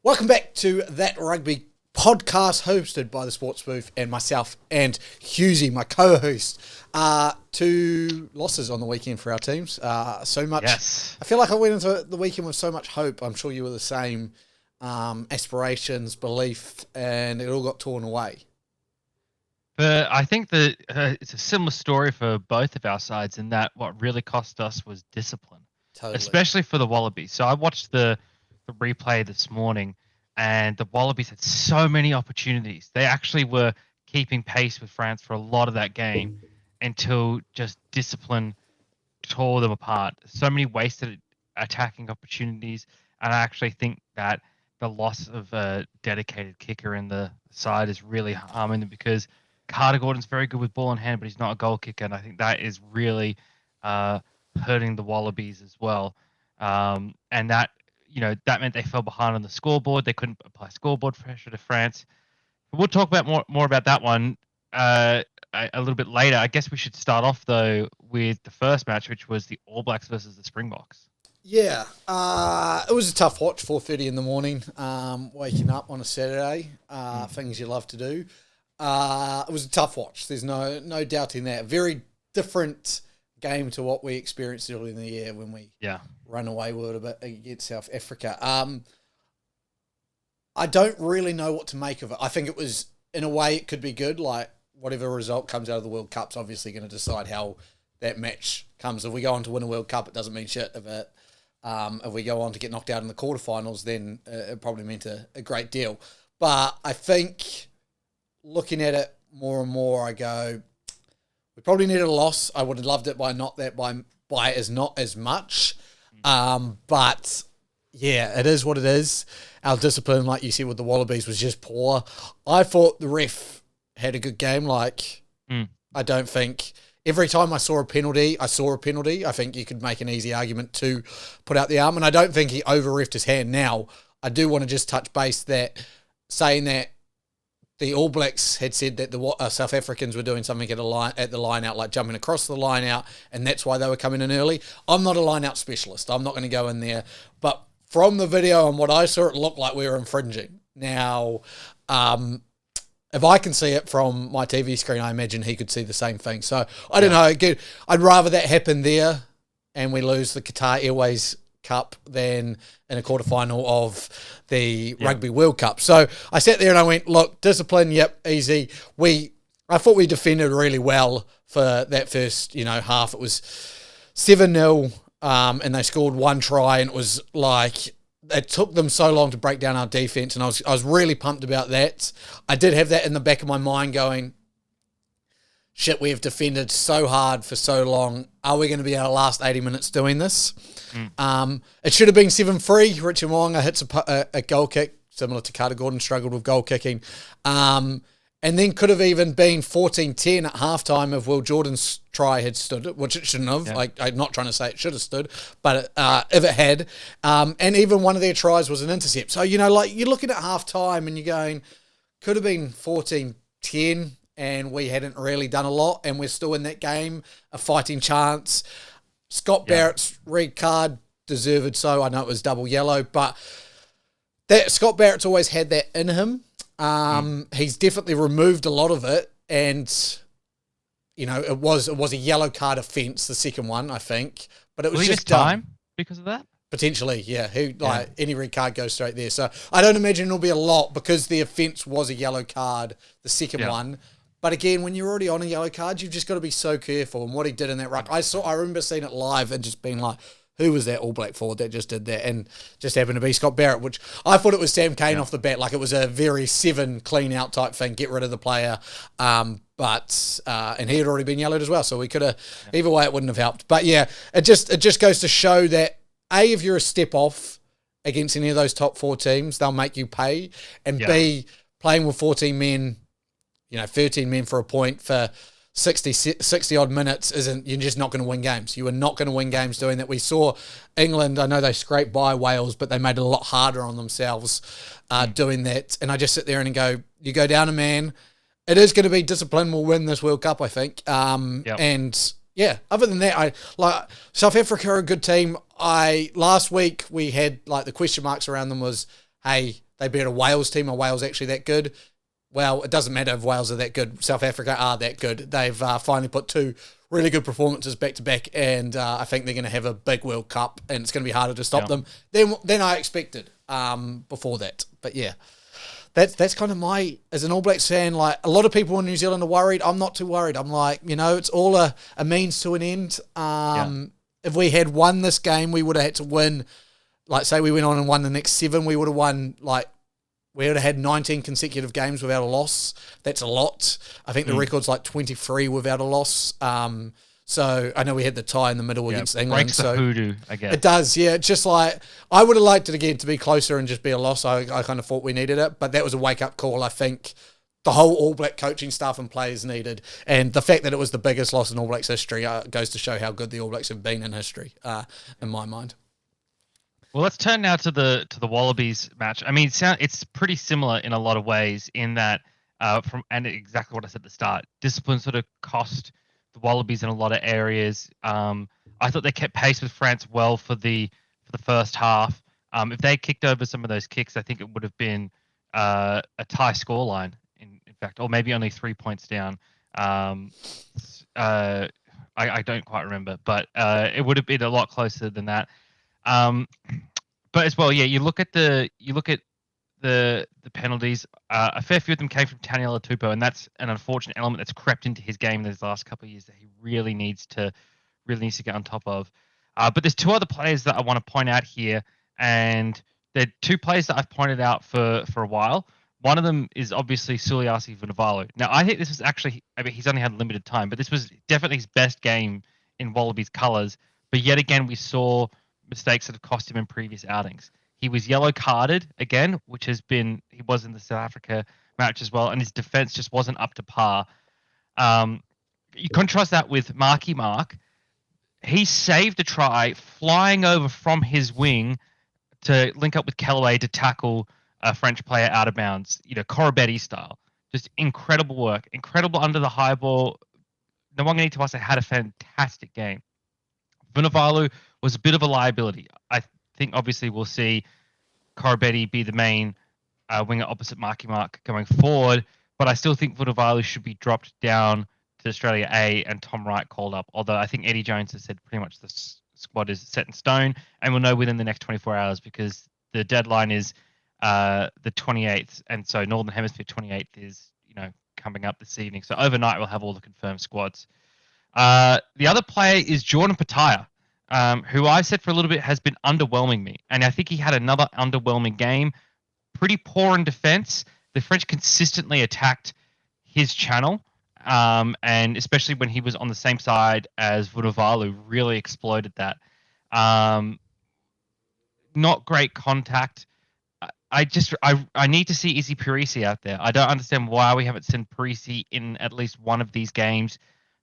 Welcome back to That Rugby podcast, hosted by the Sports Booth and myself and Hughesy, my co-host. Two losses on the weekend for our teams. So much. Yes. I feel like I went into the weekend with so much hope. I'm sure you were the same. Aspirations, belief, and it all got torn away. But I think that it's a similar story for both of our sides in that what really cost us was discipline, especially for the Wallabies. So I watched the replay this morning, and the Wallabies had so many opportunities. They actually were keeping pace with France for a lot of that game until just discipline tore them apart. So many wasted attacking opportunities, and I actually think that the loss of a dedicated kicker in the side is really harming them because Carter Gordon's very good with ball in hand, but he's not a goal kicker, and I think that is really hurting the Wallabies as well. And that meant they fell behind on the scoreboard. They couldn't apply scoreboard pressure to France. But we'll talk about more about that one a little bit later. I guess we should start off though with the first match, which was the All Blacks versus the Springboks. Yeah, it was a tough watch, 4:30 in the morning, waking up on a Saturday, things you love to do. It was a tough watch. There's no doubting that. Very different game to what we experienced earlier in the year when we run away with it a bit against South Africa. I don't really know what to make of it. I think it was, in a way, it could be good. Like, whatever result comes out of the World Cup's obviously going to decide how that match comes. If we go on to win a World Cup, it doesn't mean shit. If we go on to get knocked out in the quarterfinals, then it probably meant a great deal. But I think, looking at it more and more, I go, we probably needed a loss. I would have loved it by not as much. But yeah, it is what it is. Our discipline, like you said with the Wallabies, was just poor. I thought the ref had a good game. I don't think every time I saw a penalty. I think you could make an easy argument to put out the arm, and I don't think he over-reffed his hand. Now, I do want to just touch base that saying that the All Blacks had said that the South Africans were doing something at the line out, like jumping across the line out, and that's why they were coming in early. I'm not a line out specialist. I'm not going to go in there. But from the video and what I saw, it looked like we were infringing. Now, if I can see it from my TV screen, I imagine he could see the same thing. So, I don't know. I'd rather that happen there and we lose the Qatar Airways Cup than in a quarterfinal of the Rugby World Cup. So I sat there and I went, look, discipline, yep, easy. I thought we defended really well for that first, half. It was 7-0, and they scored one try, and it was like it took them so long to break down our defense, and I was really pumped about that. I did have that in the back of my mind going, shit, we have defended so hard for so long. Are we going to be our last 80 minutes doing this? It should have been 7-3. Richard Mo'unga hits a goal kick, similar to Carter Gordon, struggled with goal kicking. And then could have even been 14-10 at halftime if Will Jordan's try had stood, which it shouldn't have. Yeah. I'm not trying to say it should have stood, but if it had. And even one of their tries was an intercept. So, you're looking at halftime and you're going, could have been 14-10. And we hadn't really done a lot, and we're still in that game, a fighting chance. Scott Barrett's red card, deserved so. I know it was double yellow, but that Scott Barrett's always had that in him. He's definitely removed a lot of it, and it was a yellow card offence, the second one, I think. But it was just time because of that. Potentially, yeah. Any red card goes straight there. So I don't imagine it'll be a lot because the offence was a yellow card, the second one. But again, when you're already on a yellow card, you've just got to be so careful. And what he did in that ruck, I remember seeing it live and just being like, who was that All Black forward that just did that? And just happened to be Scott Barrett, which I thought it was Sam Cane off the bat. Like it was a very 7 clean out type thing, get rid of the player. And he had already been yellowed as well. So we could have, either way, it wouldn't have helped. But yeah, it just goes to show that A, if you're a step off against any of those top 4 teams, they'll make you pay. And B, playing with 14 men, 13 men for a point for 60 odd minutes you're just not going to win games. You are not going to win games doing that. We saw England, I know they scraped by Wales, but they made it a lot harder on themselves doing that. And I just sit there and go, you go down a man. It is going to be discipline will win this World Cup, I think. And yeah, other than that, South Africa are a good team. Last week we had the question marks around them was, hey, they beat a Wales team. Are Wales actually that good? Well, it doesn't matter if Wales are that good. South Africa are that good. They've finally put 2 really good performances back to back, and I think they're going to have a big World Cup, and it's going to be harder to stop them than I expected before that. But yeah, that's kind of my, as an All Blacks fan, like a lot of people in New Zealand are worried. I'm not too worried. I'm like, it's all a means to an end. If we had won this game, we would have had to win. Like, say we went on and won the next 7, we would have won, like, we would have had 19 consecutive games without a loss. That's a lot. I think the record's like 23 without a loss. So I know we had the tie in the middle against England. Breaks the hoodoo, I guess. It does, yeah. Just like, I would have liked it again to be closer and just be a loss. I kind of thought we needed it, but that was a wake-up call, I think, the whole All Black coaching staff and players needed. And the fact that it was the biggest loss in All Blacks history goes to show how good the All Blacks have been in history, in my mind. Well, let's turn now to the Wallabies match. I mean, it's pretty similar in a lot of ways in that, and exactly what I said at the start, discipline sort of cost the Wallabies in a lot of areas. I thought they kept pace with France well for the first half. If they kicked over some of those kicks, I think it would have been a tie scoreline, in fact, or maybe only 3 points down. I don't quite remember, but it would have been a lot closer than that. But as well, yeah, you look at the penalties. A fair few of them came from Taniela Tupou, and that's an unfortunate element that's crept into his game these last couple of years that he really needs to get on top of. But there's 2 other players that I want to point out here, and they're 2 players that I've pointed out for a while. One of them is obviously Suliasi Vunivalu. Now, I think this was actually, I mean, he's only had limited time, but this was definitely his best game in Wallabies colours. But yet again, we saw mistakes that have cost him in previous outings. He was yellow carded again, which he was in the South Africa match as well, and his defense just wasn't up to par. You contrast that with Marky Mark. He saved a try flying over from his wing to link up with Kellaway to tackle a French player out of bounds, Corabetti style. Just incredible work, incredible under the high ball. Nwangani Tuasa had a fantastic game. Vunivalu was a bit of a liability. I think obviously we'll see Corabetti be the main winger opposite Marky Mark going forward, but I still think Vunivalu should be dropped down to Australia A and Tom Wright called up, although I think Eddie Jones has said pretty much the squad is set in stone, and we'll know within the next 24 hours because the deadline is the 28th, and so Northern Hemisphere 28th is coming up this evening. So overnight we'll have all the confirmed squads. The other player is Jordan Petaia, who I said for a little bit has been underwhelming me. And I think he had another underwhelming game. Pretty poor in defense. The French consistently attacked his channel, and especially when he was on the same side as Vunivalu, really exploited that. Not great contact. I need to see Izzy Parisi out there. I don't understand why we haven't seen Parisi in at least one of these games,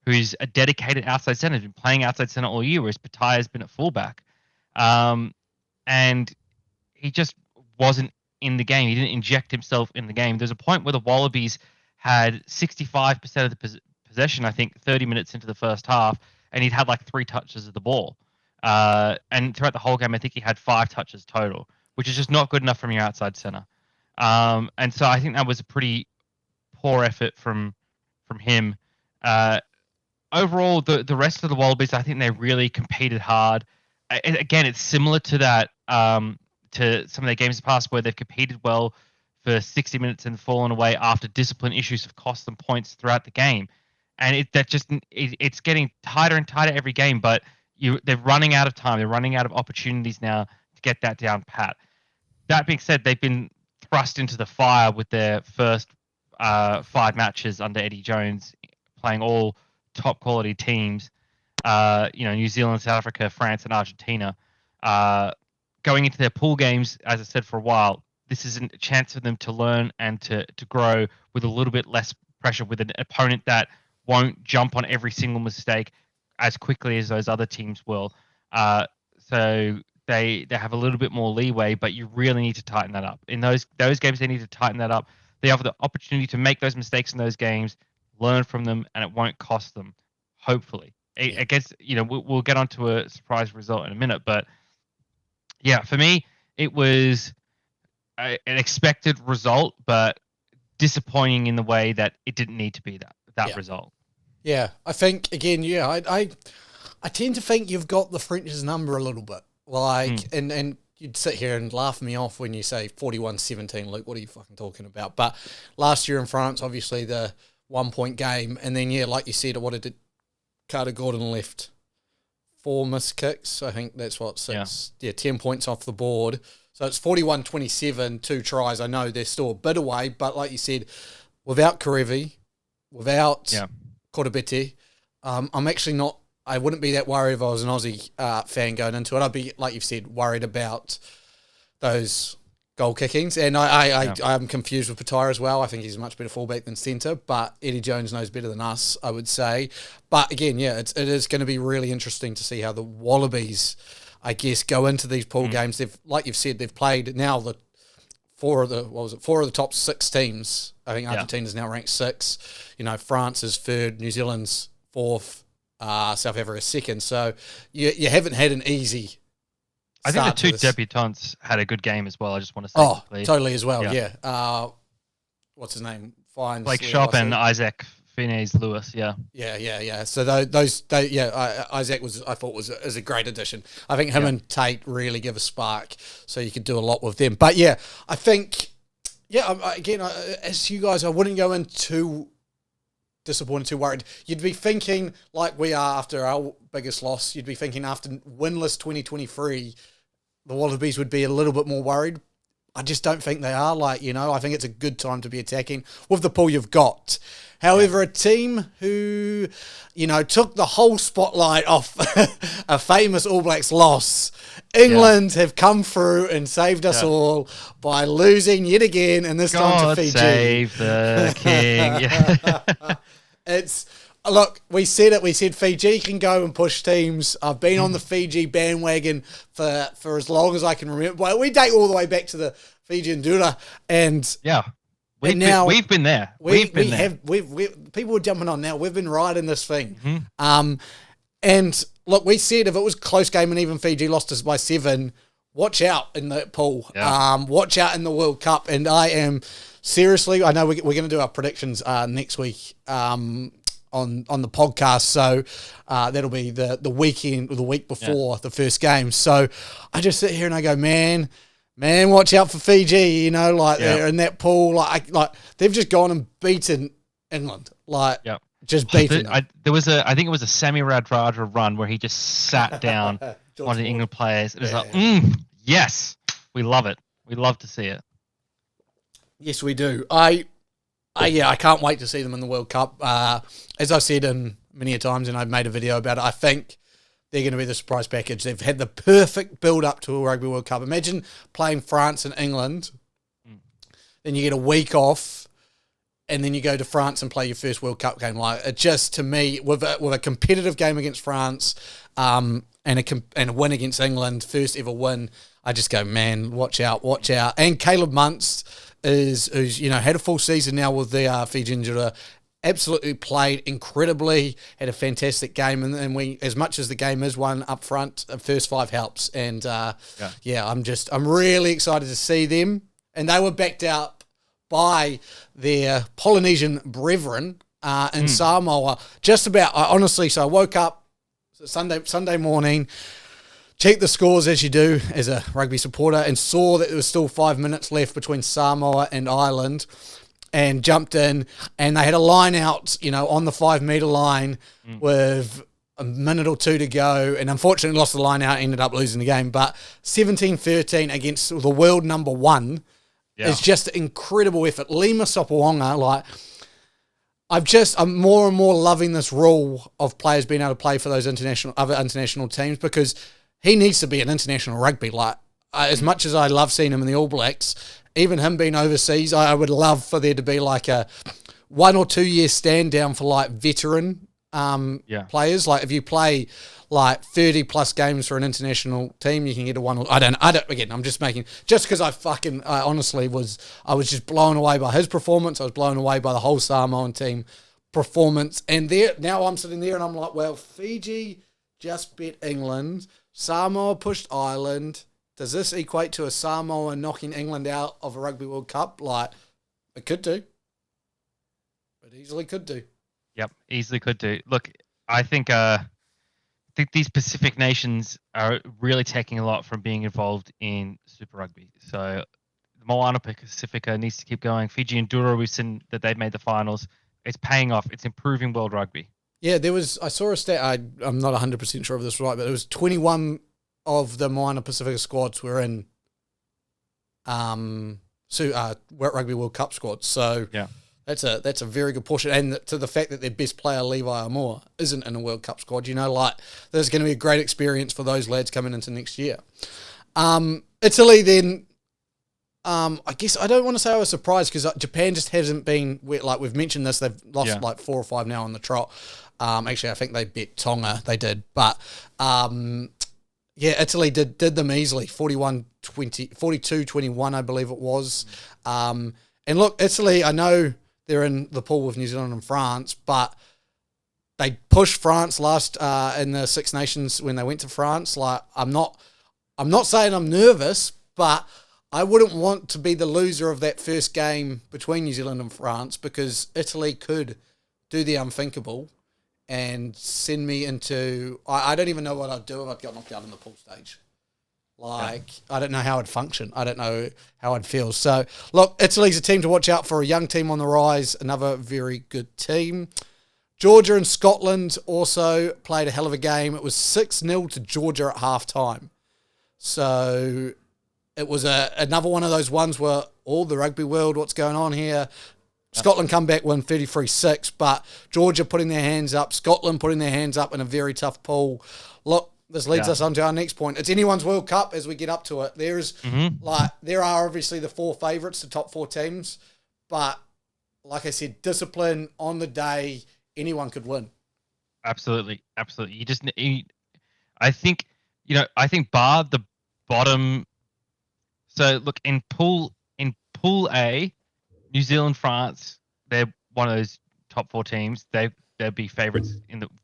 who's a dedicated outside center, been playing outside center all year, whereas Petaia's been at fullback. And he just wasn't in the game. He didn't inject himself in the game. There's a point where the Wallabies had 65% of the possession, I think, 30 minutes into the first half, and he'd had like 3 touches of the ball. And throughout the whole game, I think he had 5 touches total, which is just not good enough from your outside center. And so I think that was a pretty poor effort from him. Overall, the rest of the Wallabies, I think they really competed hard. Again, it's similar to that, to some of their games in the past where they've competed well for 60 minutes and fallen away after discipline issues have cost them points throughout the game. And it's getting tighter and tighter every game, but they're running out of time. They're running out of opportunities now to get that down pat. That being said, they've been thrust into the fire with their first 5 matches under Eddie Jones, playing all top quality teams, New Zealand, South Africa, France, and Argentina. Going into their pool games, as I said for a while, this is a chance for them to learn and to grow with a little bit less pressure, with an opponent that won't jump on every single mistake as quickly as those other teams will. So they have a little bit more leeway, but you really need to tighten that up. In those games, they need to tighten that up. They have the opportunity to make those mistakes in those games, learn from them, and it won't cost them, hopefully. I guess, we'll get onto a surprise result in a minute, but yeah, for me, it was an expected result, but disappointing in the way that it didn't need to be that result. Yeah, I think again, I tend to think you've got the French's number a little bit. Like, and you'd sit here and laugh me off when you say 41-17, Luke, what are you fucking talking about? But last year in France, obviously the 1 point game, and then like you said, what did Carter Gordon left? 4 missed kicks. I think that's what, 6. Yeah, 10 points off the board. So it's 41-27, 2 tries. I know they're still a bit away, but like you said, without Karevi, without Korobete, I'm actually not, I wouldn't be that worried if I was an Aussie fan going into it. I'd be, like you've said, worried about those goal kickings. And I'm confused with Patire as well. I think he's a much better fullback than centre, but Eddie Jones knows better than us, I would say. But again, it is going to be really interesting to see how the Wallabies, I guess, go into these pool games. They've, like you've said, they've played now the 4 of the top 6 teams. I think Argentina's now ranked 6. France is 3rd, New Zealand's 4th, South Africa's 2nd. So you haven't had an easy I think the 2 debutants had a good game as well. I just want to say. Oh, totally as well. Yeah. What's his name? Fine. Blake Shop and Isaac Finesse Lewis. Yeah. Yeah. So Isaac is a great addition. I think him and Tate really give a spark. So you could do a lot with them. But yeah, I think as you guys, I wouldn't go in too disappointed, too worried. You'd be thinking like we are after our biggest loss. You'd be thinking after winless 2023. The Wallabies would be a little bit more worried. I just don't think they are. I think it's a good time to be attacking with the pool you've got. However, a team who, took the whole spotlight off a famous All Blacks loss, England have come through and saved us all by losing yet again, and this time to Fiji. Save the king. Look, we said it. We said Fiji can go and push teams. I've been on the Fiji bandwagon for as long as I can remember. Well, we date all the way back to the Fiji Endura, and we've been there. People are jumping on now. We've been riding this thing. And look, we said if it was a close game and even Fiji lost us by 7, watch out in the pool. Watch out in the World Cup. And I am seriously, I know we're going to do our predictions next week. On the podcast, so that'll be the weekend or the week before the first game. So I just sit here and I go, man, watch out for Fiji. They're in that pool. Like they've just gone and beaten England. Just beaten them. I think it was a Sami Radradra run where he just sat down one of the England players. It was yes, we love it. We love to see it. Yes, we do. I can't wait to see them in the World Cup. As I've said many a times, and I've made a video about it, I think they're going to be the surprise package. They've had the perfect build-up to a Rugby World Cup. Imagine playing France and England, then you get a week off, and then you go to France and play your first World Cup game. It just, to me, with a competitive game against France and a win against England, first ever win, I just go, man, watch out. And Caleb Muntz, who's had a full season now with the Fiji Endura, absolutely played incredibly, had a fantastic game, and we, as much as the game is one up front, first 5 helps, and I'm really excited to see them, and they were backed up by their Polynesian brethren in Samoa, just about, honestly, so I woke up Sunday morning, checked the scores as you do as a rugby supporter, and saw that there was still 5 minutes left between Samoa and Ireland, and jumped in, and they had a line out, on the 5-metre line with a minute or 2 to go, and unfortunately lost the line out, ended up losing the game. But 17-13 against the world number 1 is just an incredible effort. Lima Sopoaga, I'm more and more loving this rule of players being able to play for those other international teams, because he needs to be an international rugby. As much as I love seeing him in the All Blacks, even him being overseas, I would love for there to be a 1 or 2 year stand down for veteran players. If you play 30 plus games for an international team, you can get a 1 or I don't again, I'm just making, just because I honestly was just blown away by his performance. I was blown away by the whole Samoan team performance. And now I'm sitting there and I'm like, well, Fiji just beat England. Samoa pushed Ireland does this equate to a Samoa knocking England out of a Rugby World Cup? Like, it could do. It easily could do. Yep, easily could do. Look, I think these Pacific nations are really taking a lot from being involved in Super Rugby. So Moana Pacifica needs to keep going. Fiji and Dura, we've seen that they've made the finals. It's paying off. It's improving World Rugby. Yeah, I saw a stat, I'm not 100% sure if this is right, but it was 21 of the Moana Pacifica squads were in Rugby World Cup squads. So yeah. That's a very good portion. And to the fact that their best player, Levi Amor, isn't in a World Cup squad, there's going to be a great experience for those lads coming into next year. Italy then, I guess I don't want to say I was surprised because Japan just hasn't been, like we've mentioned this, they've lost like 4 or 5 now on the trot. Actually, I think they beat Tonga, they did. But, Italy did them easily, 42-21, I believe it was. And look, Italy, I know they're in the pool with New Zealand and France, but they pushed France last in the Six Nations when they went to France. Like, I'm not saying I'm nervous, but I wouldn't want to be the loser of that first game between New Zealand and France because Italy could do the unthinkable and send me into... I don't even know what I'd do if I'd got knocked out in the pool stage. I don't know how I'd function. I don't know how I'd feel. So, look, Italy's a team to watch out for, a young team on the rise, another very good team. Georgia and Scotland also played a hell of a game. It was 6-0 to Georgia at halftime. So, it was another one of those ones where all the rugby world, what's going on here? Scotland come back, win 33-6, but Georgia putting their hands up, Scotland putting their hands up in a very tough pool. Look, this leads us on to our next point. It's anyone's World Cup as we get up to it. There are obviously the 4 favourites, the top 4 teams, but like I said, discipline on the day, anyone could win. Absolutely. You just I think bar the bottom. So look, in pool A, New Zealand, France, they're one of those top 4 teams. They'll be favourites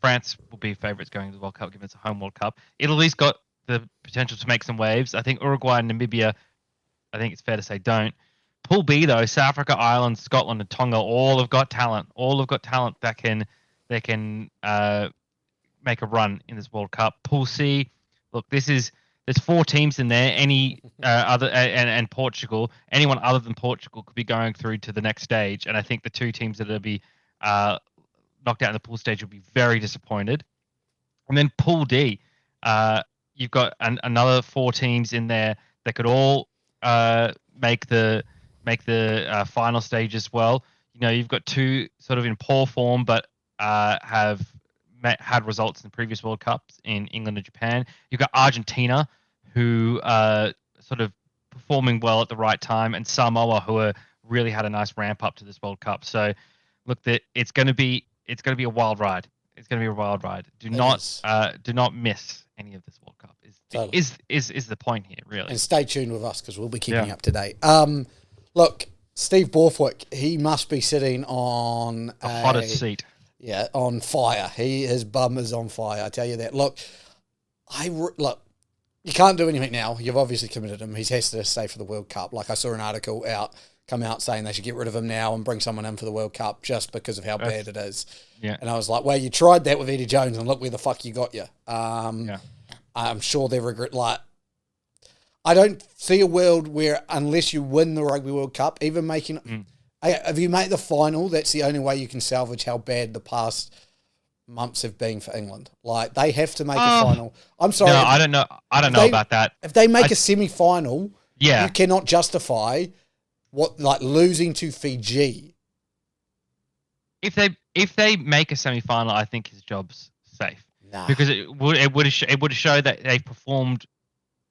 France will be favourites going to the World Cup given it's a home World Cup. Italy's got the potential to make some waves. I think Uruguay and Namibia, I think it's fair to say, don't. Pool B though, South Africa, Ireland, Scotland, and Tonga all have got talent. All have got talent that can make a run in this World Cup. Pool C, look, there's 4 teams in there. Any other and Portugal, anyone other than Portugal could be going through to the next stage. And I think the 2 teams that will be knocked out in the pool stage will be very disappointed. And then Pool D, you've got another 4 teams in there that could all make the final stage as well. You've got 2 sort of in poor form, but have had results in previous World Cups in England and Japan. You've got Argentina, who are sort of performing well at the right time, and Samoa, who are really had a nice ramp up to this World Cup. So, look, it's going to be a wild ride. It's going to be a wild ride. Do not miss any of this World Cup. Is the point here, really? And stay tuned with us because we'll be keeping you up to date. Look, Steve Borthwick, he must be sitting on the hottest seat. Yeah, on fire. His bum is on fire. I tell you that. Look, you can't do anything now. You've obviously committed him. He has to stay for the World Cup. Like I saw an article come out saying they should get rid of him now and bring someone in for the World Cup just because of how bad it is. Yeah. And I was like, well, you tried that with Eddie Jones and look where the fuck you got you. I'm sure they regret. I don't see a world where unless you win the Rugby World Cup, even making if you make the final, that's the only way you can salvage how bad the past months have been for England. Like, they have to make a final. I'm sorry. No, I don't know. I don't know about that. If they make a semi-final, you cannot justify losing to Fiji. If they make a semi-final, I think his job's safe. Nah. Because it would show that they performed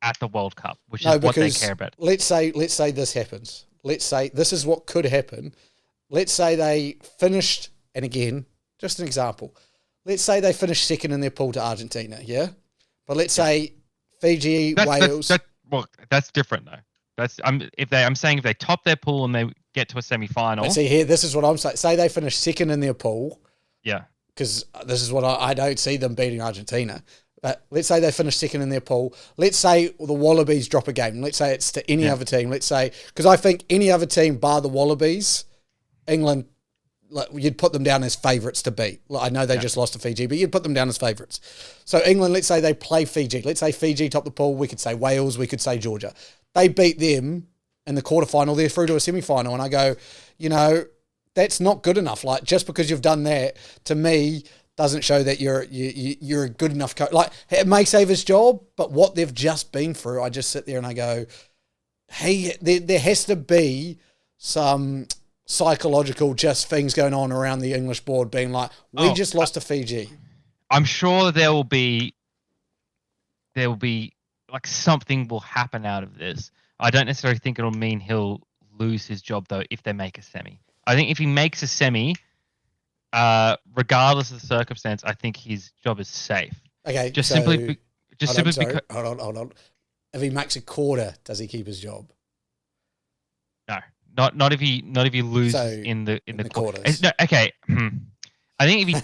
at the World Cup, which is what they care about. Let's say this happens. Let's say this is what could happen. Let's say they finished, and again, just an example. Let's say they finished second in their pool to Argentina, yeah? But let's say Fiji, Wales... That's different, though. I'm saying if they top their pool and they get to a semi-final... See, here, this is what I'm saying. Say they finish second in their pool. Yeah. Because this is what I don't see them beating Argentina. Let's say they finish second in their pool. Let's say the Wallabies drop a game. Let's say it's to any other team. Let's say, because I think any other team bar the Wallabies, England, like, you'd put them down as favourites to beat. Like, I know they just lost to Fiji, but you'd put them down as favourites. So England, let's say they play Fiji. Let's say Fiji top the pool. We could say Wales. We could say Georgia. They beat them in the quarterfinal. They're through to a semi-final. And I go, that's not good enough. Like, just because you've done that, to me, doesn't show that you're a good enough coach. Like, it may save his job, but what they've just been through, I just sit there and I go, hey, there has to be some psychological just things going on around the English board being like, we just lost to Fiji. I'm sure there will be like something will happen out of this. I don't necessarily think it'll mean he'll lose his job though if they make a semi. I think if he makes a semi, regardless of the circumstance, I think his job is safe. Okay, simply because hold on. If he makes a quarter, does he keep his job? No, not if he loses in the quarters. No, okay. I think if he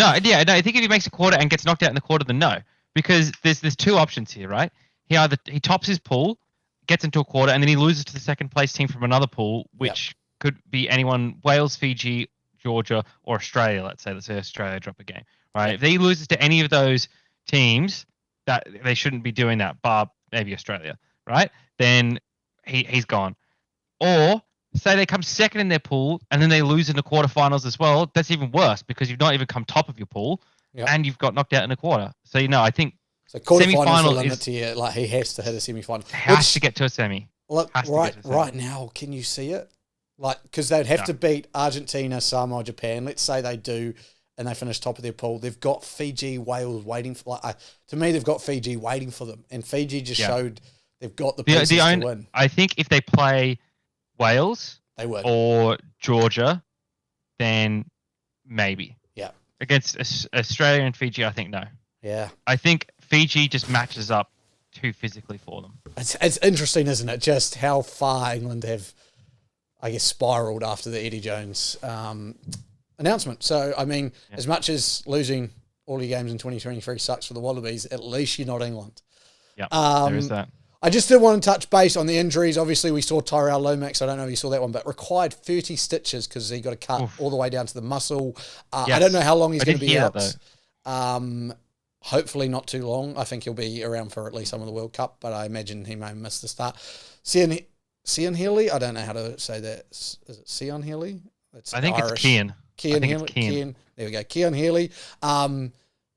I think if he makes a quarter and gets knocked out in the quarter, then no, because there's two options here, right? He tops his pool, gets into a quarter, and then he loses to the second place team from another pool, which could be anyone: Wales, Fiji, Georgia, or Australia. Let's say Australia drop a game, right? If he loses to any of those teams, that they shouldn't be doing that, bar maybe Australia, right? Then he's gone. Or say they come second in their pool and then they lose in the quarterfinals as well. That's even worse because you've not even come top of your pool and you've got knocked out in a quarter. So I think quarterfinals limit to you. Like, he has to hit a semi-final. Has to get to a semi. Look, right now, can you see it? Like, because they'd have to beat Argentina, Samoa, Japan. Let's say they do, and they finish top of their pool. They've got Fiji, Wales waiting for. To me, they've got Fiji waiting for them, and Fiji just showed they've got the pieces to win. I think if they play Wales, they would, or Georgia, then maybe. Yeah. Against Australia and Fiji, I think no. Yeah. I think Fiji just matches up too physically for them. It's interesting, isn't it? Just how far England have, I guess, spiraled after the Eddie Jones announcement. So, I mean, as much as losing all your games in 2023 sucks for the Wallabies, at least you're not England. Yeah, there is that. I just did want to touch base on the injuries. Obviously, we saw Tyrell Lomax. I don't know if you saw that one, but required 30 stitches because he got a cut all the way down to the muscle. I don't know how long he's going to be out. Hopefully not too long. I think he'll be around for at least some of the World Cup, but I imagine he may miss the start. Cian Healy? I don't know how to say that. Is it Cian Healy? I think Irish. It's Cian. Cian Healy. There we go. Cian Healy.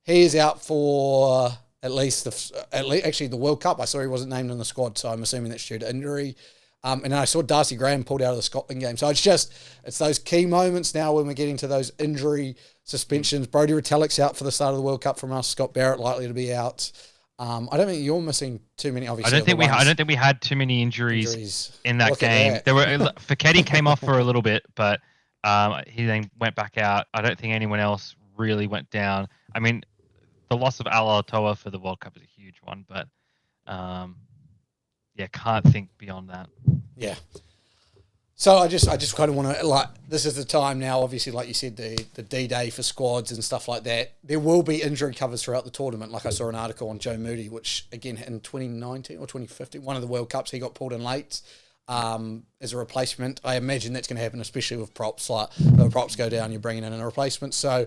He is out for at least actually the World Cup. I saw he wasn't named in the squad, so I'm assuming that's due to injury. And then I saw Darcy Graham pulled out of the Scotland game. So it's those key moments now when we're getting to those injury suspensions. Brodie Retallick's out for the start of the World Cup from us. Scott Barrett likely to be out. I don't think you're missing too many. Obviously, I don't think we had too many injuries in that game. There were Fekete came off for a little bit, but he then went back out. I don't think anyone else really went down. I mean, the loss of Alatoa for the World Cup is a huge one, but can't think beyond that. Yeah. So I just kind of want to, this is the time now, obviously, like you said, the D-Day for squads and stuff like that. There will be injury covers throughout the tournament. Like I saw an article on Joe Moody, which, again, in 2019 or 2015, one of the World Cups, he got pulled in late as a replacement. I imagine that's going to happen, especially with props. Like, the props go down, you're bringing in a replacement. So,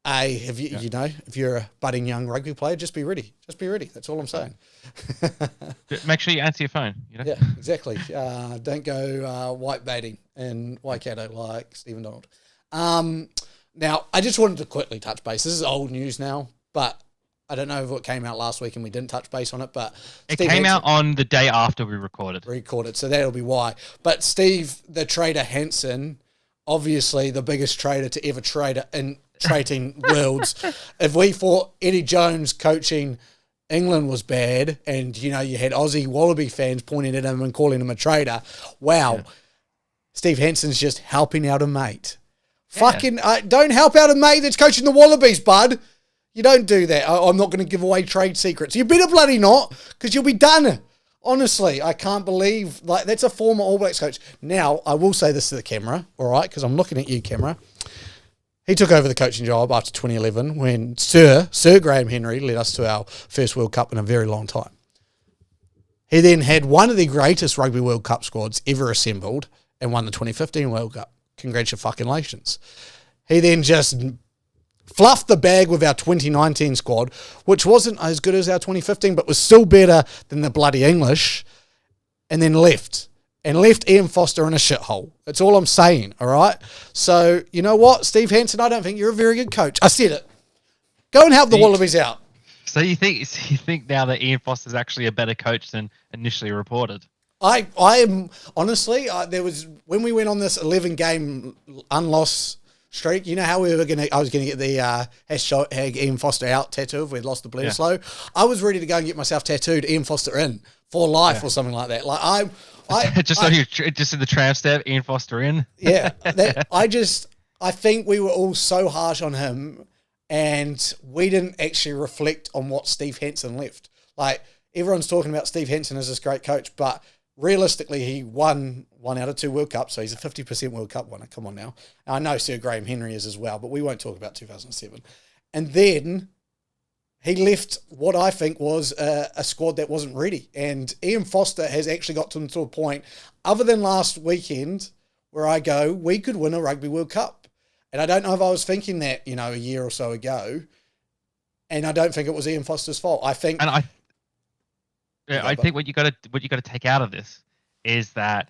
if you're a budding young rugby player, just be ready. Just be ready. That's all I'm saying. Make sure you answer your phone. Yeah, exactly. Don't go white baiting in Waikato like Stephen Donald. Now, I just wanted to quickly touch base. This is old news now, but I don't know if it came out last week and we didn't touch base on it. But it came out on the day after we recorded. So that'll be why. But Steve, the traitor Hansen, obviously the biggest traitor to ever trade in trading worlds. If we thought Eddie Jones coaching England was bad and, you had Aussie Wallaby fans pointing at him and calling him a traitor, wow. Yeah. Steve Hansen's just helping out a mate. Yeah. Fucking don't help out a mate that's coaching the Wallabies, bud. You don't do that. I'm not going to give away trade secrets. You better bloody not, because you'll be done. Honestly, I can't believe, that's a former All Blacks coach. Now, I will say this to the camera, all right, because I'm looking at you, camera. He took over the coaching job after 2011 when Sir Graham Henry led us to our first World Cup in a very long time. He then had one of the greatest Rugby World Cup squads ever assembled and won the 2015 World Cup. Congratulations. He then just fluffed the bag with our 2019 squad, which wasn't as good as our 2015, but was still better than the bloody English, and then left. And left Ian Foster in a shithole. That's all I'm saying, all right? So, you know what, Steve Hansen, I don't think you're a very good coach. I said it. Go and help the Wallabies out. So you think now that Ian Foster's actually a better coach than initially reported? I am, honestly, there was, when we went on this 11-game unlost streak, you know how I was going to get the hashtag Ian Foster out tattoo if we'd lost the Bledisloe? I was ready to go and get myself tattooed Ian Foster in for life or something like that. Like just in the tram stamp, Ian Foster in. Yeah, I think we were all so harsh on him, and we didn't actually reflect on what Steve Hansen left. Like, everyone's talking about Steve Hansen as this great coach, but realistically, he won 1 out of 2 World Cups, so he's a 50% World Cup winner. Come on now. I know Sir Graham Henry is as well, but we won't talk about 2007. And then he left what I think was a squad that wasn't ready. And Ian Foster has actually got them to a point, other than last weekend, where I go, we could win a Rugby World Cup. And I don't know if I was thinking that, a year or so ago. And I don't think it was Ian Foster's fault. I think... And I think what you got to take out of this is that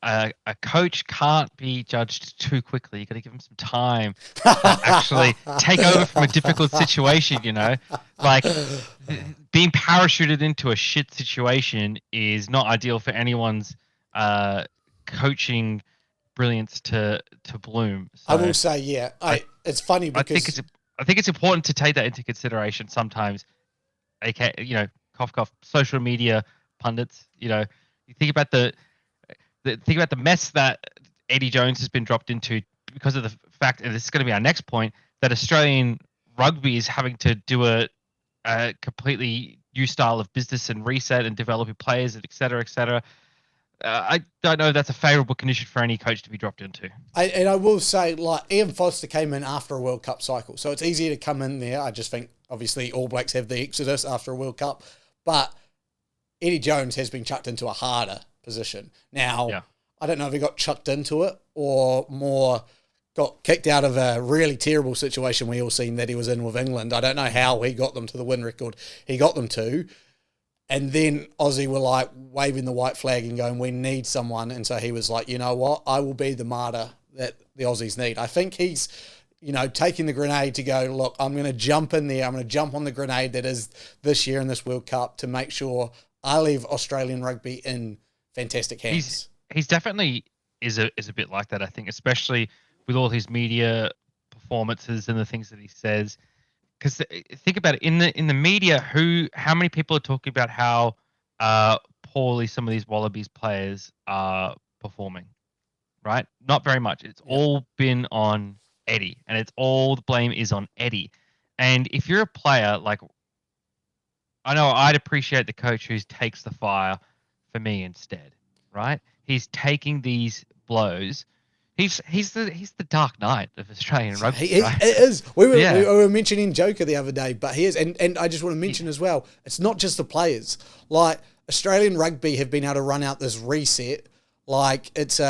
a coach can't be judged too quickly. You got to give him some time to actually take over from a difficult situation. Like being parachuted into a shit situation is not ideal for anyone's coaching brilliance to bloom. So I will say, it's funny because I think it's important to take that into consideration sometimes. Okay, cough cough, social media pundits. You think about the mess that Eddie Jones has been dropped into because of the fact, and this is going to be our next point, that Australian rugby is having to do a completely new style of business and reset and developing players, and et cetera, et cetera. I don't know if that's a favourable condition for any coach to be dropped into. And I will say, like, Ian Foster came in after a World Cup cycle, so it's easier to come in there. I just think, obviously, All Blacks have the exodus after a World Cup, but Eddie Jones has been chucked into a harder position. Now, I don't know if he got chucked into it or more got kicked out of a really terrible situation we all seen that he was in with England. I don't know how he got them to the win record he got them to. And then Aussie were like waving the white flag and going, we need someone. And so he was like, you know what? I will be the martyr that the Aussies need. I think he's, taking the grenade to go, look, I'm going to jump in there. I'm going to jump on the grenade that is this year in this World Cup to make sure I leave Australian rugby in fantastic hands. He's definitely is a bit like that, I think, especially with all his media performances and the things that he says. Because think about it, in the media, how many people are talking about how poorly some of these Wallabies players are performing, right? Not very much. It's all been on Eddie, and it's all the blame is on Eddie. And if you're a player, like, I know I'd appreciate the coach who takes the fire for me instead, right? He's taking these blows. He's the Dark Knight of Australian rugby. Right? It is. We were mentioning Joker the other day, but he is. And I just want to mention as well, it's not just the players. Like, Australian rugby have been able to run out this reset like it's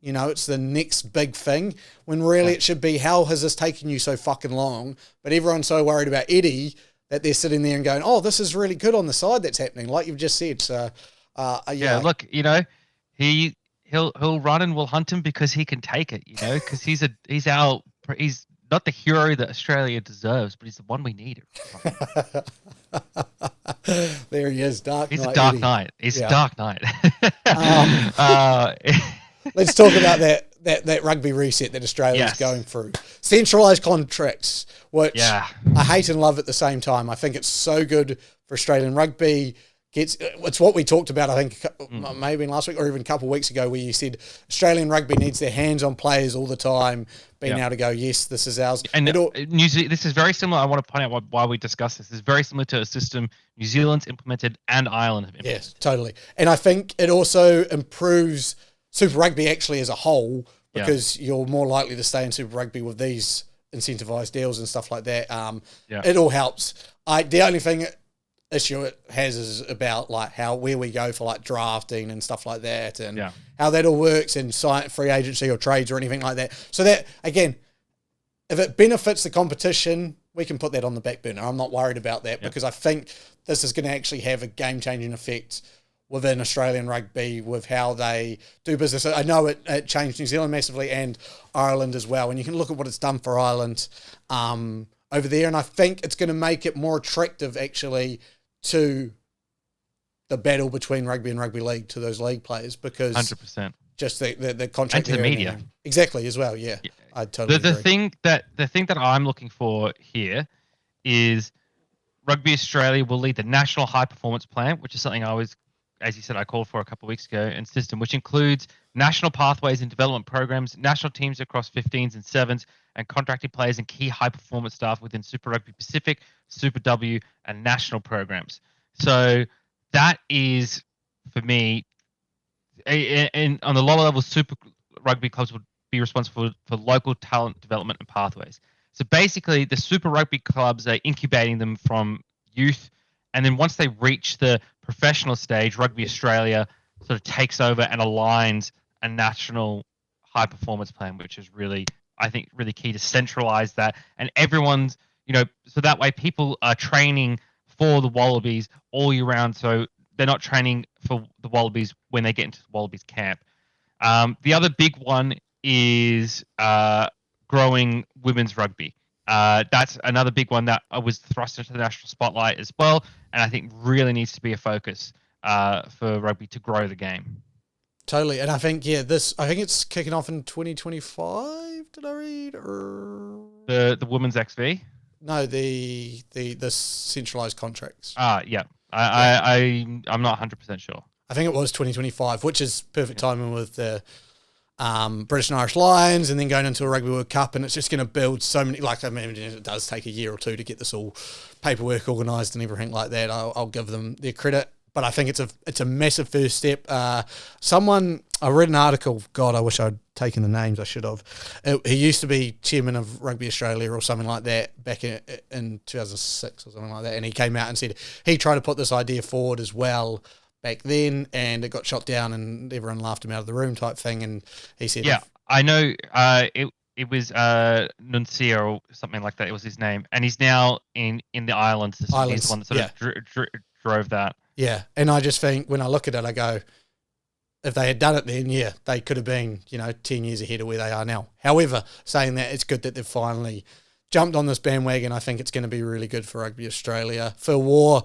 it's the next big thing, when really it should be, how has this taken you so fucking long? But everyone's so worried about Eddie that they're sitting there and going, oh, this is really good on the side that's happening, like you've just said. So, look, he'll run and we'll hunt him because he can take it, because he's not the hero that Australia deserves, but he's the one we need. There he is, Dark Knight. He's a Dark Knight. He's a Dark Knight. Let's talk about that rugby reset that Australia is going through. Centralised contracts, which I hate and love at the same time. I think it's so good for Australian rugby. It's what we talked about, I think, maybe last week or even a couple of weeks ago, where you said Australian rugby needs their hands on players all the time, being able to go, yes, this is ours. And New Zealand, this is very similar. I want to point out why we discussed this. This is very similar to a system New Zealand's implemented and Ireland have implemented. Yes, totally. And I think it also improves Super Rugby actually as a whole, because you're more likely to stay in Super Rugby with these incentivised deals and stuff like that. It all helps. The only issue it has is about like where we go for like drafting and stuff like that, and how that all works in free agency or trades or anything like that. So that, again, if it benefits the competition, we can put that on the back burner. I'm not worried about that because I think this is going to actually have a game-changing effect within Australian rugby with how they do business. I know it changed New Zealand massively and Ireland as well, and you can look at what it's done for Ireland over there, and I think it's going to make it more attractive actually to the battle between rugby and rugby league to those league players, because 100%. Just the contract and to the media exactly as well. Yeah. I totally the agree. thing that I'm looking for here is Rugby Australia will lead the national high performance plan, which is something I always, as you said, I called for a couple of weeks ago, and system, which includes national pathways and development programs, national teams across 15s and 7s, and contracted players and key high-performance staff within Super Rugby Pacific, Super W, and national programs. So that is, for me, and on the lower level, Super Rugby clubs would be responsible for local talent development and pathways. So basically, the Super Rugby clubs are incubating them from youth, and then once they reach the professional stage, Rugby Australia sort of takes over and aligns a national high performance plan, which is really, I think, really key to centralize that. And everyone's, so that way people are training for the Wallabies all year round. So they're not training for the Wallabies when they get into the Wallabies camp. The other big one is growing women's rugby. That's another big one that was thrust into the national spotlight as well, and I think really needs to be a focus for rugby to grow the game. Totally, and I think I think it's kicking off in 2025. Did I read or the women's XV? No, the centralized contracts. Yeah. I'm not 100% sure. I think it was 2025, which is perfect timing with the British and Irish Lions, and then going into a Rugby World Cup, and it's just going to build so many. Like, I mean, it does take a year or two to get this all paperwork organised and everything like that. I'll give them their credit, but I think it's a massive first step. I read an article. God, I wish I'd taken the names. I should have. He used to be chairman of Rugby Australia or something like that back in 2006 or something like that, and he came out and said he tried to put this idea forward as well back then, and it got shot down, and everyone laughed him out of the room type thing. And he said, "Yeah, I know. It was Nuncio or something like that. It was his name, and he's now in the islands. He's the one that sort of drove that. Yeah, and I just think when I look at it, I go, if they had done it then, they could have been 10 years ahead of where they are now. However, saying that, it's good that they've finally jumped on this bandwagon. I think it's going to be really good for Rugby Australia. Phil Waugh,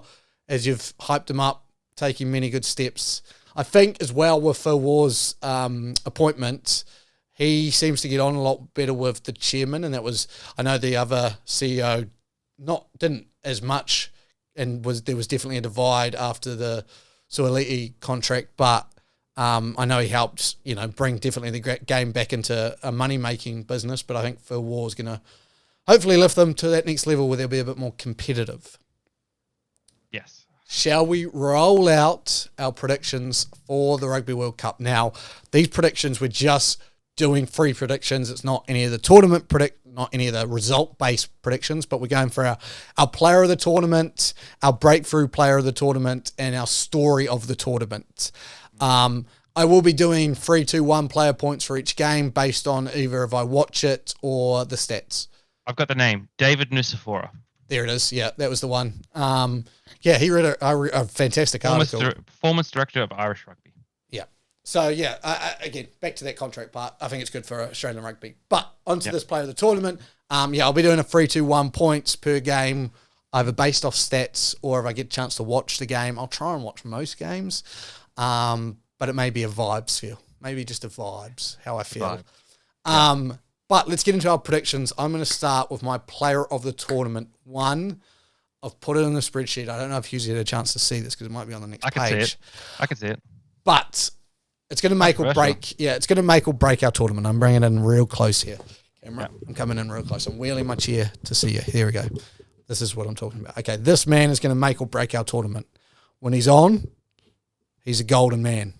as you've hyped him up, taking many good steps. I think as well with Phil Waugh's appointment, he seems to get on a lot better with the chairman, and that was, I know the other CEO didn't as much, and there was definitely a divide after the Suoliti contract, but I know he helped, bring definitely the game back into a money-making business, but I think Phil Waugh is going to hopefully lift them to that next level where they'll be a bit more competitive. Yes. Shall we roll out our predictions for the Rugby World Cup? Now, these predictions, we're just doing free predictions. It's not any of the not any of the result-based predictions, but we're going for our player of the tournament, our breakthrough player of the tournament, and our story of the tournament. I will be doing 3, 2, 1 player points for each game based on either if I watch it or the stats. I've got the name, David Nusafora. There it is. Yeah, that was the one. He read a fantastic article. Performance director of Irish Rugby. Yeah. So, again, back to that contract part. I think it's good for Australian rugby. But onto this player of the tournament. I'll be doing a 3, 2, 1 points per game, either based off stats or if I get a chance to watch the game. I'll try and watch most games, but it may be a vibes feel. Maybe just a vibes, how I feel. But let's get into our predictions. I'm going to start with my player of the tournament. One, I've put it in the spreadsheet. I don't know if you had a chance to see this because it might be on the next page. I can see it. But it's going to make or break. Yeah, it's going to make or break our tournament. I'm bringing it in real close here. Camera, I'm coming in real close. I'm wheeling my chair to see you. Here we go. This is what I'm talking about. Okay, this man is going to make or break our tournament. When he's on, he's a golden man.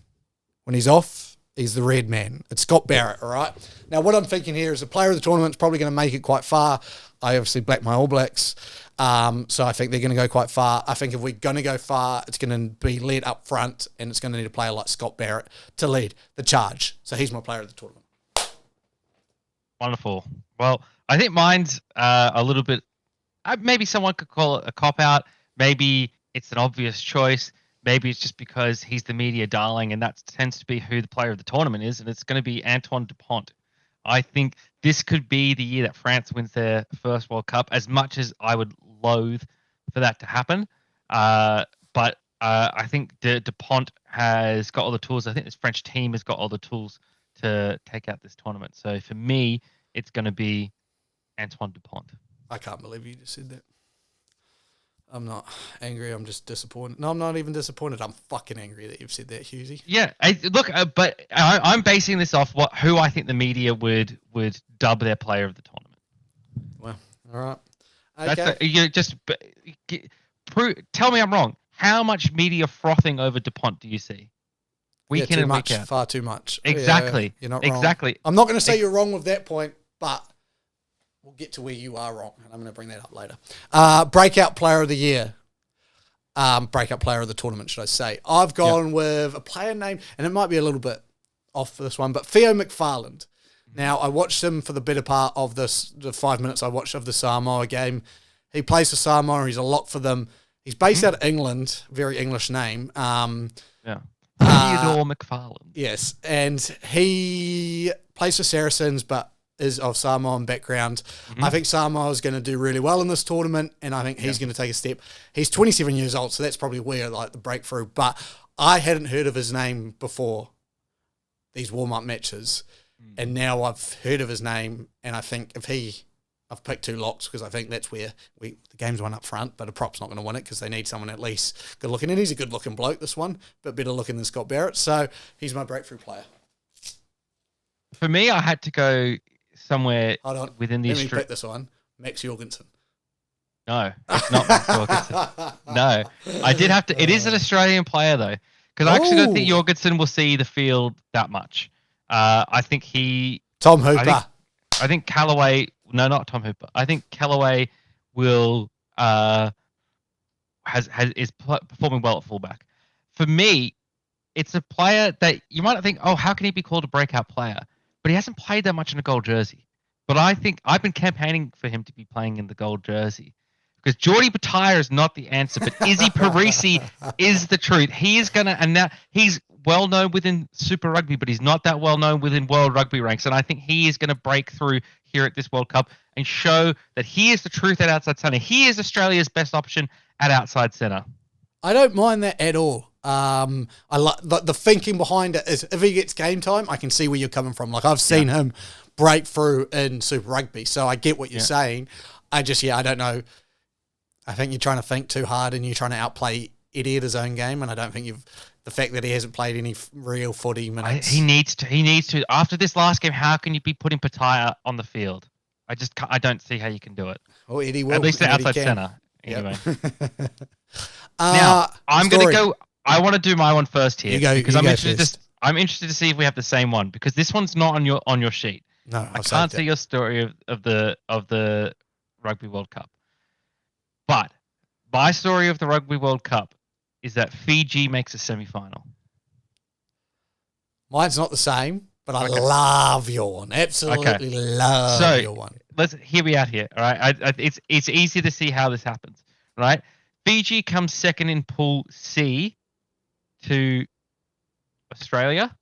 When he's off, He's the red man. It's Scott Barrett, all right? Now, what I'm thinking here is a player of the tournament's probably going to make it quite far. I obviously back my All Blacks, so I think they're going to go quite far. I think if we're going to go far, it's going to be led up front, and it's going to need a player like Scott Barrett to lead the charge. So he's my player of the tournament. Wonderful. Well, I think mine's a little bit, maybe someone could call it a cop-out. Maybe it's an obvious choice. Maybe it's just because he's the media darling, and that tends to be who the player of the tournament is, and it's going to be Antoine Dupont. I think this could be the year that France wins their first World Cup, as much as I would loathe for that to happen. But I think Dupont has got all the tools. I think this French team has got all the tools to take out this tournament. So for me, it's going to be Antoine Dupont. I can't believe you just said that. I'm not angry. I'm just disappointed. No, I'm not even disappointed. I'm fucking angry that you've said that, Hughesy. Yeah, but I'm basing this off who I think the media would dub their player of the tournament. Well, all right. Okay. Tell me I'm wrong. How much media frothing over Dupont do you see? Week in and week out. Far too much. Exactly. Yeah, you're not wrong. Exactly. I'm not going to say you're wrong with that point, but we'll get to where you are wrong, and I'm going to bring that up later. Breakout player of the year. Breakout player of the tournament, should I say. I've gone with a player name, and it might be a little bit off for this one, but Theo McFarland. Now, I watched him for the better part of the 5 minutes I watched of the Samoa game. He plays for Samoa. He's a lock for them. He's based out of England. Very English name. Theodore McFarland. Yes, and he plays for Saracens, but is of Samoan background. Mm-hmm. I think Samoa is going to do really well in this tournament, and I think he's going to take a step. He's 27 years old, so that's probably where the breakthrough. But I hadn't heard of his name before these warm-up matches, and now I've heard of his name, and I think I've picked two locks because I think that's where the game's won up front, but a prop's not going to win it because they need someone at least good-looking, and he's a good-looking bloke, this one, but better looking than Scott Barrett, so he's my breakthrough player. For me, I had to go somewhere within the... Let me pick this one. Max Jorgensen. No, it's not Max Jorgensen. No. I did have to... It is an Australian player, though, because I actually don't think Jorgensen will see the field that much. I think he... Tom Hooper. I think Callaway... No, not Tom Hooper. I think Callaway will... is performing well at fullback. For me, it's a player that you might think, oh, how can he be called a breakout player? But he hasn't played that much in a gold jersey. But I think I've been campaigning for him to be playing in the gold jersey. Because Geordie Bataille is not the answer, but Izzy Parisi is the truth. He is going to, and now he's well known within Super Rugby, but he's not that well known within World Rugby ranks. And I think he is going to break through here at this World Cup and show that he is the truth at outside centre. He is Australia's best option at outside centre. I don't mind that at all. I like the thinking behind it is if he gets game time, I can see where you're coming from. Like I've seen him break through in Super Rugby, so I get what you're saying. I don't know. I think you're trying to think too hard and you're trying to outplay Eddie at his own game, and I don't think the fact that he hasn't played any real footy minutes. He needs to. After this last game, how can you be putting Bataille on the field? I don't see how you can do it. Oh, Eddie will. At least at outside centre. Anyway. Yep. Now, I'm going to go... I want to do my one first here because I'm interested to see if we have the same one because this one's not on your sheet. No, I can't see your story of the Rugby World Cup. But my story of the Rugby World Cup is that Fiji makes a semi-final. Mine's not the same, but I love your one. Absolutely love your one. Let's hear me out here. All right, it's easy to see how this happens. Right, Fiji comes second in Pool C to Australia,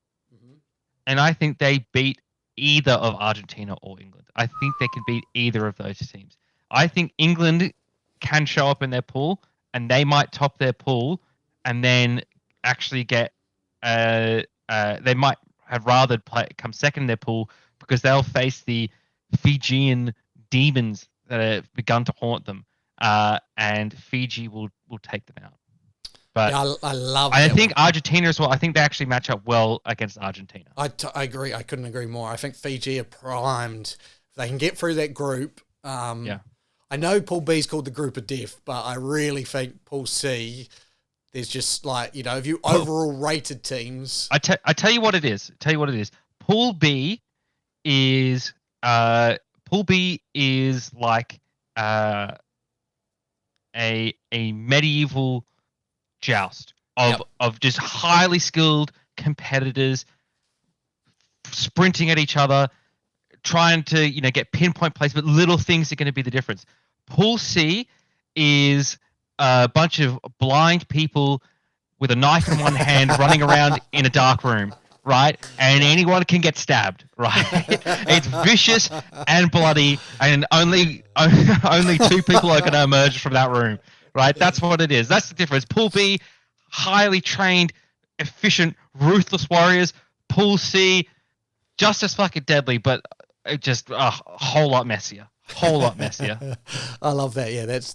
and I think they beat either of Argentina or England. I think they can beat either of those teams. I think England can show up in their pool, and they might top their pool, and then actually get. They might have rather come second in their pool because they'll face the Fijian demons that have begun to haunt them, and Fiji will take them out. But I love. I think Argentina as well. I think they actually match up well against Argentina. I agree. I couldn't agree more. I think Fiji are primed. If they can get through that group. I know Pool B is called the Group of Death, but I really think Pool C, there's just like, if you overall rated teams. I tell you what it is. Pool B is like a medieval joust of just highly skilled competitors sprinting at each other, trying to get pinpoint placement. Little things are going to be the difference. Pool C is a bunch of blind people with a knife in one hand running around in a dark room, right? And anyone can get stabbed, right? It's vicious and bloody, and only 2 people are going to emerge from that room, right? That's what it is. That's the difference. Pool B, highly trained, efficient, ruthless warriors. Pool C, just as fucking deadly, but just a whole lot messier. I love that. Yeah, that's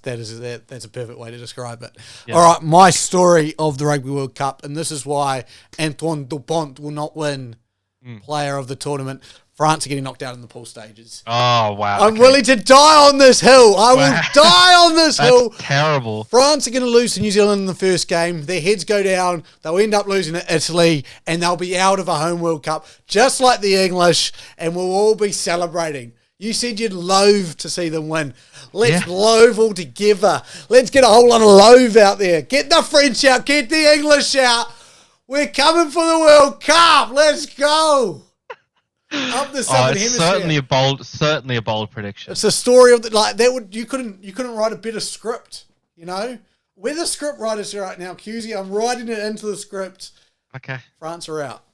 a perfect way to describe it. Yeah. All right, my story of the Rugby World Cup, and this is why Antoine Dupont will not win player of the tournament. France are getting knocked out in the pool stages. Oh, wow. I'm willing to die on this hill. I will die on this hill. That's terrible. France are going to lose to New Zealand in the first game. Their heads go down. They'll end up losing to Italy, and they'll be out of a home World Cup, just like the English, and we'll all be celebrating. You said you'd loathe to see them win. Let's loathe all together. Let's get a whole lot of loathe out there. Get the French out. Get the English out. We're coming for the World Cup. Let's go. Up the Southern Hemisphere. Certainly a bold prediction. It's a story of you couldn't write a better script. We're the script writers right now, QZ. I'm writing it into the script. Okay. France are out.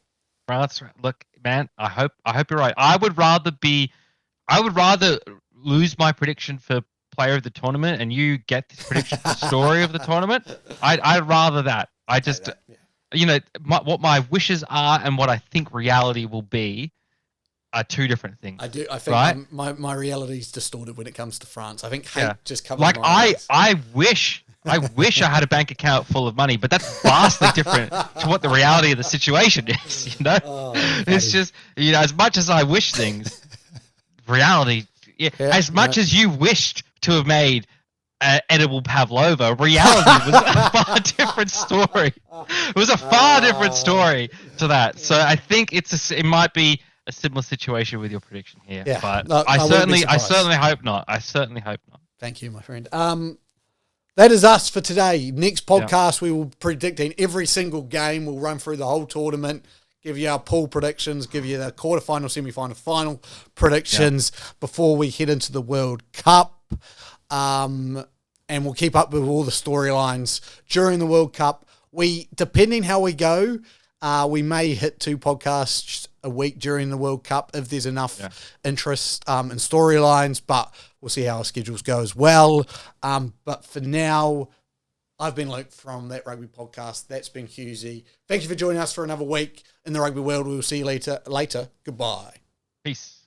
Look, man. I hope you're right. I would rather lose my prediction for player of the tournament and you get this prediction for story of the tournament. I'd rather that. What my wishes are and what I think reality will be are 2 different things. I think right? my reality is distorted when it comes to France. I think hate just covers like my eyes. I wish I had a bank account full of money, but that's vastly different to what the reality of the situation is. It's just as much as I wish things. Reality, as much as you wished to have made edible pavlova, reality was a far different story. It was a far different story to that. So I think it might be a similar situation with your prediction here. Yeah, but I certainly hope not. Thank you, my friend. That is us for today. Next podcast, we will be predicting every single game. We'll run through the whole tournament. Give you our pool predictions, give you the quarterfinal, semi-final, final predictions before we head into the World Cup. And we'll keep up with all the storylines during the World Cup. Depending how we go, we may hit 2 podcasts a week during the World Cup if there's enough interest in storylines, but we'll see how our schedules go as well. But for now, I've been Luke from That Rugby Podcast. That's been QZ. Thank you for joining us for another week in the rugby world. We will see you later. Goodbye. Peace.